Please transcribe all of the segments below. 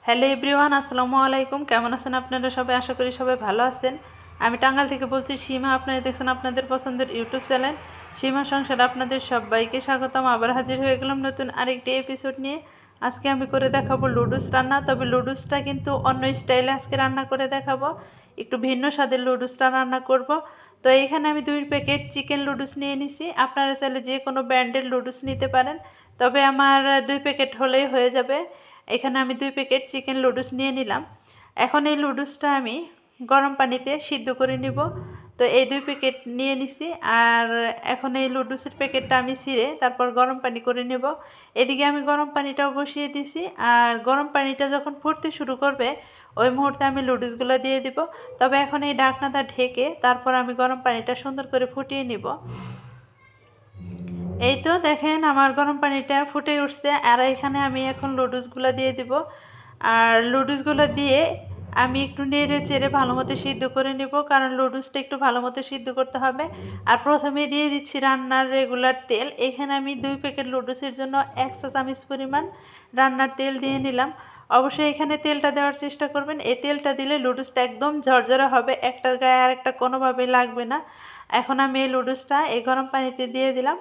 Hello everyone, আসসালামু আলাইকুম। কেমন আছেন আপনারা সবাই? আশা করি সবাই ভালো আছেন। আমি টাঙ্গাইল থেকে বলছি সীমা। আপনারা দেখছেন আপনাদের পছন্দের ইউটিউব চ্যানেল সীমা সংসার। আপনাদের সবাইকে স্বাগতম। আবার হাজির হয়ে গেলাম নতুন আরেকটি এপিসোড নিয়ে। আজকে আমি করে দেখাবো লুডুস রান্না। তবে লুডুসটা কিন্তু অন্য স্টাইলে আজকে রান্না করে দেখাবো। একটু ভিন্ন স্বাদের লুডুসটা রান্না করব। তো এইখানে আমি 2 প্যাকেট চিকেন লুডুস নিয়ে নিছি। আপনারা চাইলে যে কোনো ব্র্যান্ডের লুডুস নিতে পারেন, তবে আমার 2 প্যাকেট হলেই হয়ে যাবে। এখানে আমি 2 প্যাকেট চিকেন লুডুস নিয়ে নিলাম। এখন এই লুডুসটা আমি গরম পানিতে সিদ্ধ করে নিব। তো এই 2 প্যাকেট নিয়ে নিছি। আর এখন এই লুডুসের প্যাকেটটা আমি ছিঁড়ে তারপর গরম পানি করে নেব। এদিকে আমি গরম পানিটাও বসিয়ে দিছি। আর গরম পানিটা যখন ফুটতে শুরু করবে ওই মুহূর্তে আমি লুডুসগুলো দিয়ে দিব। তবে এখন এই ঢাকনাটা ঢেকে তারপর আমি গরম পানিটা সুন্দর করে ফুটিয়ে নিব। এই তো দেখেন আমার গরম পানিটা ফুটে উঠছে। আর এখানে আমি এখন লুডুসগুলো দিয়ে দিব। আর লুডুসগুলো দিয়ে আমি একটু নেড়ে চেড়ে ভালো মতো সিদ্ধ করে নেব, কারণ লুডুসটা একটু ভালো মতো সিদ্ধ করতে হবে। আর প্রথমে দিয়ে দিচ্ছি রান্নার রেগুলার তেল। এখানে আমি 2 প্যাকেট লুডুসের জন্য 1 চা চামচ পরিমাণ রান্নার তেল দিয়ে নিলাম। অবশ্যই এখানে তেলটা দেওয়ার চেষ্টা করবেন। এই তেলটা দিলে লুডুসটা একদম ঝরঝরা হবে, একটার গায়ে আর একটা কোনোভাবেই লাগবে না। এখন আমি এই লুডুসটা এই গরম পানিতে দিয়ে দিলাম।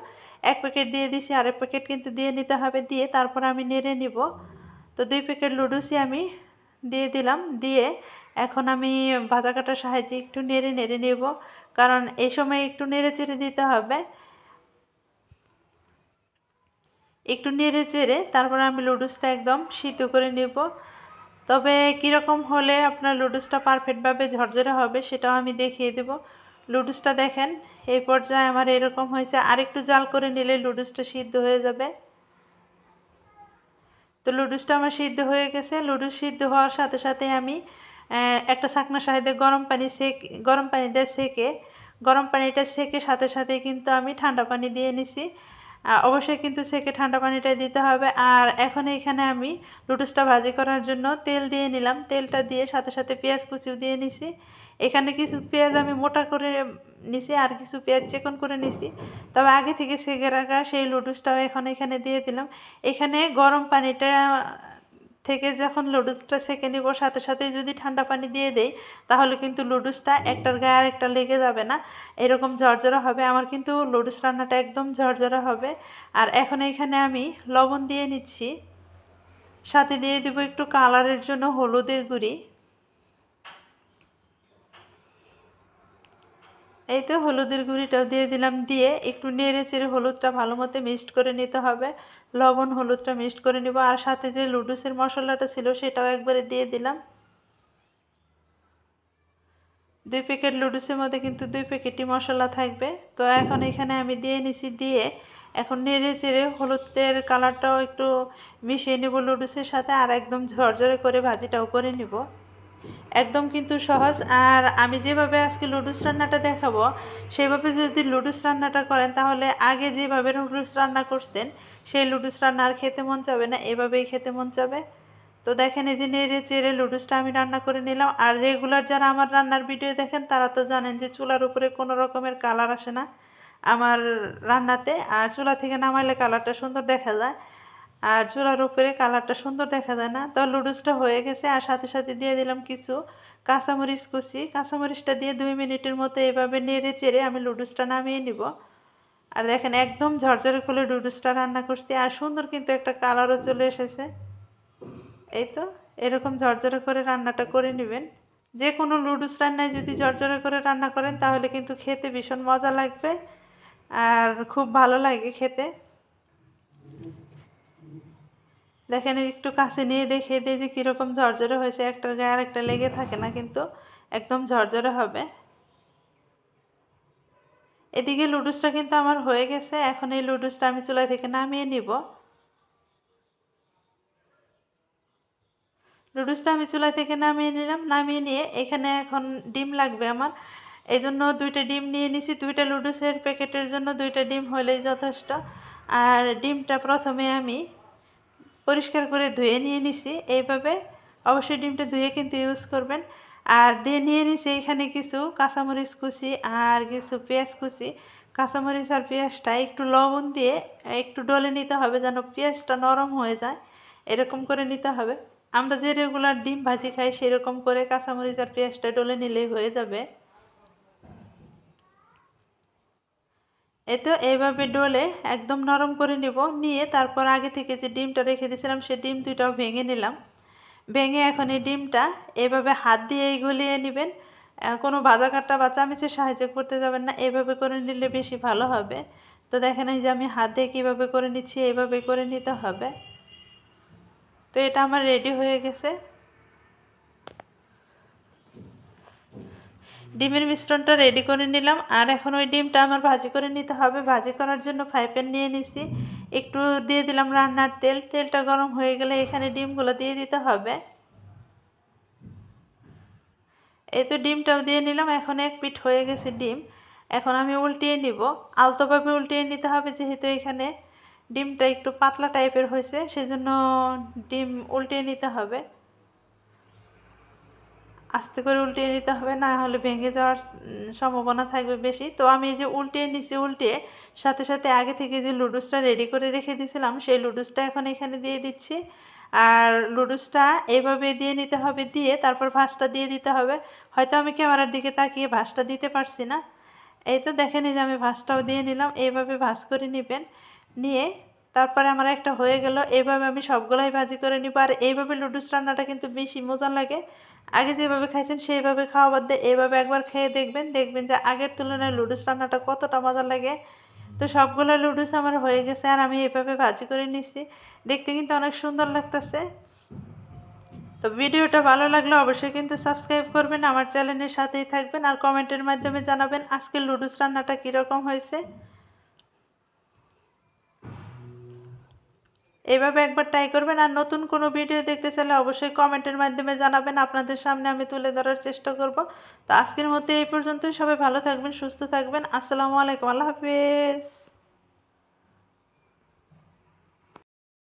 1 প্যাকেট দিয়ে দিছি, আরেক প্যাকেট কিন্তু দিয়ে নিতে হবে। দিয়ে তারপর আমি নেড়ে নিব। তো 2 প্যাকেট লুডুসই আমি দিয়ে দিলাম। দিয়ে এখন আমি ভাজা কাটার সাহায্যে একটু নেড়ে নেড়ে নেব, কারণ এই সময় একটু নেড়ে চেড়ে দিতে হবে। একটু নেড়ে চেড়ে তারপর আমি লুডুসটা একদম সিদ্ধ করে নেব। তবে কীরকম হলে আপনার লুডুসটা পারফেক্টভাবে ঝরঝরে হবে সেটাও আমি দেখিয়ে দেব। লুডুসটা দেখেন এই পর্যায়ে আমার এরকম হয়েছে। আরেকটু জাল করে নিলে লুডুসটা সিদ্ধ হয়ে যাবে। তো লুডুসটা আমার সিদ্ধ হয়ে গেছে। লুডুস সিদ্ধ হওয়ার সাথে সাথে আমি একটা ছাঁকনার সাহায্যে গরম পানি দিয়ে সেকে, গরম পানিটা সেকে সাথে সাথে কিন্তু আমি ঠান্ডা পানি দিয়ে নিছি। অবশ্যই কিন্তু সেকে ঠান্ডা পানিটা দিতে হবে। আর এখন এখানে আমি লুডুসটা ভাজি করার জন্য তেল দিয়ে নিলাম। তেলটা দিয়ে সাথে সাথে পেঁয়াজ কুচিও দিয়ে নিছি। এখানে কিছু পেঁয়াজ আমি মোটা করে নিছি, আর কিছু পেঁয়াজ চিকন করে নিছি। তবে আগে থেকে সেকে রাখা সেই লুডুসটাও এখন এখানে দিয়ে দিলাম। এখানে গরম পানিটা থেকে যখন লুডুসটা সেকে নিব সাথে সাথে যদি ঠান্ডা পানি দিয়ে দেই, তাহলে কিন্তু লুডুসটা একটার গায়ে আর একটা লেগে যাবে না, এরকম ঝরঝরা হবে। আমার কিন্তু লুডুস রান্নাটা একদম ঝরঝরা হবে। আর এখন এখানে আমি লবণ দিয়ে নিচ্ছি, সাথে দিয়ে দিব একটু কালারের জন্য হলুদের গুঁড়ি। এই তো হলুদের গুঁড়িটাও দিয়ে দিলাম। দিয়ে একটু নেড়ে চেড়ে হলুদটা ভালো মতো মিক্সড করে নিতে হবে। লবণ হলুদটা মিক্সড করে নিব। আর সাথে যে লুডুসের মশলাটা ছিল সেটাও একবারে দিয়ে দিলাম। 2 প্যাকেট লুডুসের মধ্যে কিন্তু 2 প্যাকেটই মশলা থাকবে। তো এখন এখানে আমি দিয়ে নিছি। দিয়ে এখন নেড়ে চেড়ে হলুদের কালারটাও একটু মিশিয়ে নেব লুডুসের সাথে। আর একদম ঝরঝরে করে ভাজিটাও করে নিব। একদম কিন্তু সহজ। আর আমি যেভাবে আজকে লুডুস রান্নাটা দেখাবো সেভাবে যদি লুডুস রান্নাটা করেন, তাহলে আগে যেভাবে লুডুস রান্না করতেন সেই লুডুস রান্না আর খেতে মন যাবে না, এভাবেই খেতে মন যাবে। তো দেখেন এই যে নেড়ে চেড়ে লুডুসটা আমি রান্না করে নিলাম। আর রেগুলার যারা আমার রান্নার ভিডিও দেখেন তারা তো জানেন যে চুলার উপরে কোনো রকমের কালার আসে না আমার রান্নাতে। আর চুলা থেকে নামাইলে কালারটা সুন্দর দেখা যায়, আর চুলার উপরে কালারটা সুন্দর দেখা যায় না। তো লুডুসটা হয়ে গেছে। আর সাথে সাথে দিয়ে দিলাম কিছু কাঁচামরিচ কুচি। কাঁচামরিচটা দিয়ে 2 মিনিটের মতো এভাবে নেড়ে চেড়ে আমি লুডুসটা নামিয়ে নিব। আর দেখেন একদম ঝরঝরে করে লুডুসটা রান্না করছি। আর সুন্দর কিন্তু একটা কালারও চলে এসেছে। এই তো এরকম ঝরঝরে করে রান্নাটা করে নেবেন। যে কোনো লুডুস রান্নায় যদি ঝরঝরে করে রান্না করেন তাহলে কিন্তু খেতে ভীষণ মজা লাগবে আর খুব ভালো লাগে খেতে। দেখেন একটু কাছে নিয়ে দেখিয়ে দিই যে কীরকম ঝরঝরে হয়েছে। একটার গায়ে আর একটা লেগে থাকে না, কিন্তু একদম ঝরঝরে হবে। এদিকে লুডুসটা কিন্তু আমার হয়ে গেছে। এখন এই লুডুসটা আমি চুলা থেকে নামিয়ে নিব। লুডুসটা আমি চুলা থেকে নামিয়ে নিলাম। নামিয়ে নিয়ে এখানে এখন ডিম লাগবে আমার, এই জন্য 2টা ডিম নিয়ে নিছি। 2টা লুডুসের প্যাকেটের জন্য 2টা ডিম হলেই যথেষ্ট। আর ডিমটা প্রথমে আমি পরিষ্কার করে ধুয়ে নিয়ে নিছি এইভাবে। অবশ্যই ডিমটা ধুয়ে কিন্তু ইউজ করবেন। আর দিয়ে নিয়ে নিছি এখানে কিছু কাঁচামরিচ কুচি আর কিছু পেঁয়াজ কুচি। কাঁচামরিচ আর পেঁয়াজটা একটু লবণ দিয়ে একটু ডলে নিতে হবে যেন পেঁয়াজটা নরম হয়ে যায়, এরকম করে নিতে হবে। আমরা যে রেগুলার ডিম ভাজি খাই সেরকম করে কাঁচামরিচ আর পেঁয়াজটা ডলে নিলেই হয়ে যাবে। এই তো এইভাবে ডলে একদম নরম করে নিব, নিয়ে তারপর আগে থেকে যে ডিমটা রেখে দিয়েছিলাম সে ডিম দুইটাও ভেঙে নিলাম। ভেঙে এখন এই ডিমটা এভাবে হাত দিয়ে গলিয়ে নেবেন, কোনো ভাজা কাটা বা চামচের সাহায্য করতে যাবেন না, এভাবে করে নিলে বেশি ভালো হবে। তো দেখেন এই যে আমি হাত দিয়ে কীভাবে করে নিচ্ছি, এইভাবে করে নিতে হবে। তো এটা আমার রেডি হয়ে গেছে। ডিমের মিশ্রণটা রেডি করে নিলাম, আর এখন ওই ডিমটা আমার ভাজি করে নিতে হবে। ভাজি করার জন্য ফ্রাই প্যান নিয়ে নিছি, একটু দিয়ে দিলাম রান্নার তেল। তেলটা গরম হয়ে গেলে এখানে ডিমগুলো দিয়ে দিতে হবে। এই তো ডিমটাও দিয়ে নিলাম, এখন এক পিঠ হয়ে গেছে ডিম। এখন আমি উল্টিয়ে নিব, আলতোভাবে উল্টিয়ে নিতে হবে, যেহেতু এখানে ডিমটা একটু পাতলা টাইপের হয়েছে সেজন্য ডিম উল্টিয়ে নিতে হবে। আস্তে করে উল্টিয়ে নিতে হবে, না হলে ভেঙে যাওয়ার সম্ভাবনা থাকবে বেশি। তো আমি এই যে উল্টিয়ে নিচে উল্টিয়ে সাথে সাথে আগে থেকে যে লুডুসটা রেডি করে রেখে দিয়েছিলাম সেই লুডুসটা এখন এখানে দিয়ে দিচ্ছি। আর লুডুসটা এইভাবে দিয়ে নিতে হবে, দিয়ে তারপর ভাঁজটা দিয়ে দিতে হবে। হয়তো আমি ক্যামেরার দিকে তাকিয়ে ভাঁজটা দিতে পারছি না। এই তো দেখেন এই যে আমি ভাঁজটাও দিয়ে নিলাম, এইভাবে ভাঁজ করে নেবেন। নিয়ে তারপরে আমার একটা হয়ে গেল, এইভাবে আমি সবগুলাই ভাজি করে নিব। আর এইভাবে লুডুস রান্নাটা কিন্তু বেশি মজা লাগে। আগে যেভাবে খাইছেন সেইভাবে খাওয়া বাদ দিয়ে এইভাবে একবার খেয়ে দেখবেন, দেখবেন যে আগের তুলনায় লুডুস রান্নাটা কতটা মজা লাগে। তো সবগুলো লুডুস আমার হয়ে গেছে, আর আমি এইভাবে ভাজি করে নিচ্ছি। দেখতে কিন্তু অনেক সুন্দর লাগতেছে। তো ভিডিওটা ভালো লাগলে অবশ্যই কিন্তু সাবস্ক্রাইব করবেন, আমার চ্যানেলের সাথেই থাকবেন, আর কমেন্টের মাধ্যমে জানাবেন আজকের লুডুস রান্নাটা কীরকম হয়েছে। এইভাবে একবার ট্রাই করবেন, আর নতুন কোনো ভিডিও দেখতে চাইলে অবশ্যই কমেন্টের মাধ্যমে জানাবেন, আপনাদের সামনে আমি তুলে ধরার চেষ্টা করব। তো আজকের মতো এই পর্যন্তই, সবাই ভালো থাকবেন, সুস্থ থাকবেন। আসসালামু আলাইকুম, আল্লাহ হাফেজ।